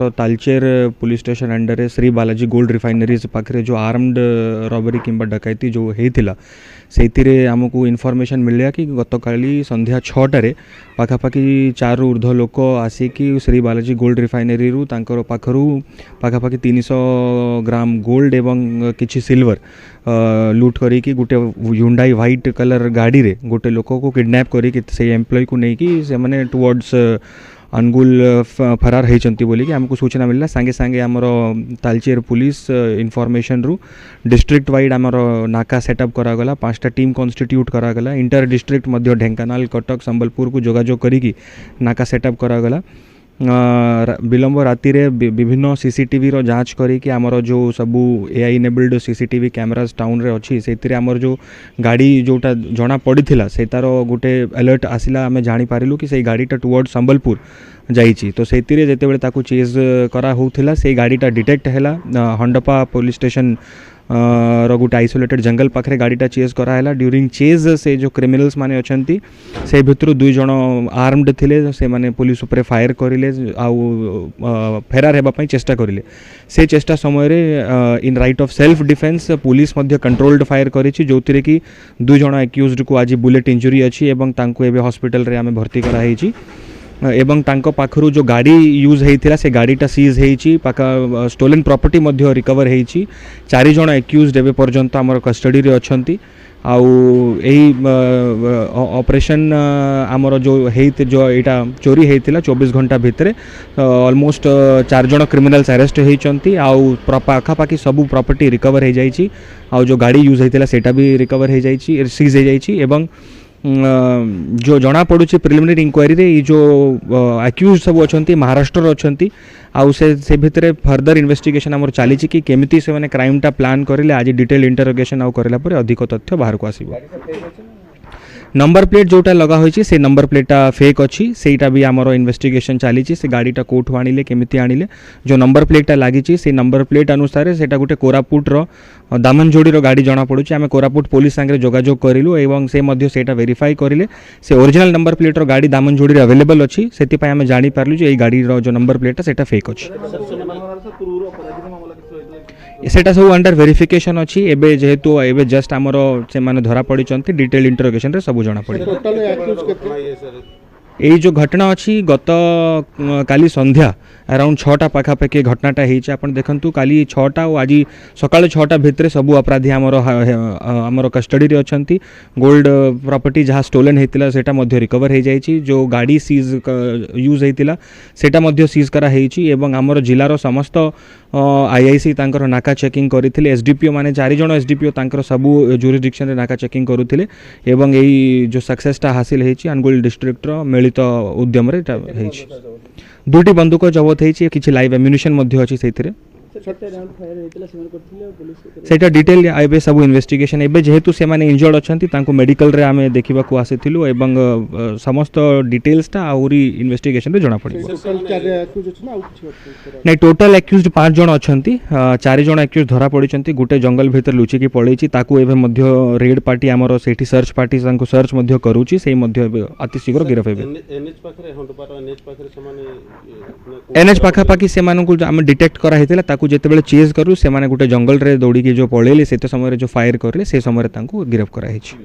Talcher police station under Shri Balaji gold refineries पाखे जो armed robbery किंबा डकैती जो होता से आमको इनफॉरमेशन मिले कि गत काली संध्या 6टारे पाखापाखि 4 ऊर्ध्व लोक आसिकी श्री बालाजी गोल्ड रिफाइनरी पाखरु पाखापाखि 300 ग्राम गोल्ड एवं किछि सिल्वर लूट करी गोटे हुंडई व्हाइट कलर गाड़ी रे गोटे लोक को किडनैप करी से एम्प्लॉय को लेकिन से माने टुवर्ड्स अनुगुल फरार होती बोलिकी आमको सूचना मिलला सांगे सांगे आमर तालचेर पुलिस इनफॉरमेशन रु डिस्ट्रिक्ट वाइड आमर नाका सेटअप करागला 5टा टीम कॉन्स्टिट्यूट करागला इंटर डिस्ट्रिक्ट मध्य ढेंकानाल कटक संबलपुर को जोगाजोग करी नाका सेटअप करागला विलंब राति रे विभिन्न सीसीटीवी रो जांच करी कि आमर जो सबू AI enabled CCTV cameras town रे अच्छी से आमर जो गाड़ी जोटा जना पड़ीथिला से तार गोटे अलर्ट आसिला आमे जानि पारिलु कि से गाड़ीटा टुवर्ड संबलपुर जाइछि तो सेतिरे जेतेबेले ताकू चेज करा होउथिला से गाड़ीटा डिटेक्ट हैला हंडपा पुलिस स्टेशन रो गोटे आइसोलेटेड जंगल पाखे गाड़ीटा चेज कराला ड्यूरिंग चेज से जो क्रिमिनल्स माने अछंती से भितर 2 जण आर्मड थिले से माने पुलिस ऊपर फायर करिले आउ फेरार हेबा पई चेष्टा करिले से चेष्टा समय रे in right of self defence police मध्य कंट्रोल्ड फायर करिछि जोतिरे कि 2 जण एक्यूज्ड को आज बुलेट इंजुरी अछि एवं तांको एबे हॉस्पिटल रे आमे भर्ती करा हेछि एवं तांको पाखरु जो गाड़ी यूज होता से गाड़ीटा सीज होती पाखा स्टोलेन प्रॉपर्टी मध्य रिकवर होती 4 जण एक्यूज्ड एवं पर्यंत आमर कस्टडी रे अछंती आउ एही ऑपरेशन आमर जो एटा चोरी होता 24 घंटा भितर ऑलमोस्ट 4 जण क्रिमिनल्स अरेस्ट होती आउ पाखापाखि सबू प्रॉपर्टी रिकवर हो जाइछि आउ जो गाड़ी यूज होता सेटा भी रिकवर हो जाइछि सीज हो जाइछि एवं जो जना पड़ुछि प्रिलिमिनरी इंक्वायरी रे जो एक्यूज सब अछंती महाराष्ट्र अछंती आउ से भितर फर्दर इन्वेस्टिगेशन हमर चली कि केमिति से माने क्राइम टा प्लान करिले आज डिटेल इंटरोगेशन आउ करला पर अधिक तथ्य बाहर को आसीबो नंबर प्लेट जोटा लगा होइछि से नंबर प्लेटा फेक अच्छी सेटा भी आमर इन्वेस्टिगेशन चली से गाड़ीटा कोठू आनिले केमिति आनिले जो नंबर प्लेटा लागिछि से नंबर प्लेट अनुसार सेटा गोटे कोरापुट रो दामनजोड़ी रो गाड़ी जना पड़ुछि आमे कोरापुट पुलिस संगे जोगाजोग करिलु एवं से मध्य सेटा वेरीफाई करिले से ओरिजिनल नंबर प्लेट रो गाड़ी दामनजोड़ी रे अवेलेबल अछि सेति पय आमे जानि पारलु जे एई गाड़ी रो जो नंबर प्लेटा सेटा फेक अछि सेटा सब अंडर वेरिफिकेशन अच्छी एबे जेहेतु एबे जस्ट आमर से माने धरा पड़ी चंती डिटेल इंटरोगेशन रे सब जना पड़ी यही जो घटना अच्छी गत काली संध्या अराउंड 6टा पाखापाखि घटनाटा होइछि आपण देखंतु काली 6टा और आज सकाळ 6टा भितर सबू अपराधी आमर कस्टडी रे अछंती गोल्ड प्रॉपर्टी जहाँ स्टोलन होता सेटा मध्य रिकवर हो जाइछि जो गाड़ी सीज यूज होता सेटा मध्य सीज करा होइछि एवं आमर जिलार समस्त आईआईसी तांकर नाका चेकिंग करथिले एसडीपीओ माने 4 जण एसडीपीओ तांकर सबू जुरिडिक्शन रे नाका चेकिंग करुथिले एवं एई जो सक्सेसटा हासिल होइछि अनुगुल डिस्ट्रिक्ट रो मिलित उद्यम रे होइछि 2टी बंदूक जबत होइछि किछि लाइव एम्युनिशन मध्य अछि सेथिरे सेटा डिटेल एबे सब इन्वेस्टिगेशन एबे जेहेतु से माने इंजर्ड अछंती तांको मेडिकल रे आमे देखिबा को आसीथिलु एवं समस्त डिटेल्स ता आउरी इन्वेस्टिगेशन रे जणा पड़िबो नै टोटल एक्यूज्ड 5 जण अछंती 4 जण एक्यूज धरा पड़िचंती गुटे जंगल भीतर लुचि की पळैछि ताकू एबे मध्य रेड पार्टी हमरो सेठी सर्च पार्टी तांको सर्च मध्य करूछि सेही मध्य अति शीघ्र गिरफ हेबे एनएच पाखरे हंडपाटा एनएच पाखरे समान एनएच पाखा पाखी से मानकु हम डिटेक्ट करा हेतिला ताकू जेतेबेले चेज करू से माने गुटे जंगल रे दौड़ी की जो पळेले सेते समय रे जो फायर करले से समय रे तांको गिरफ करा हेछि।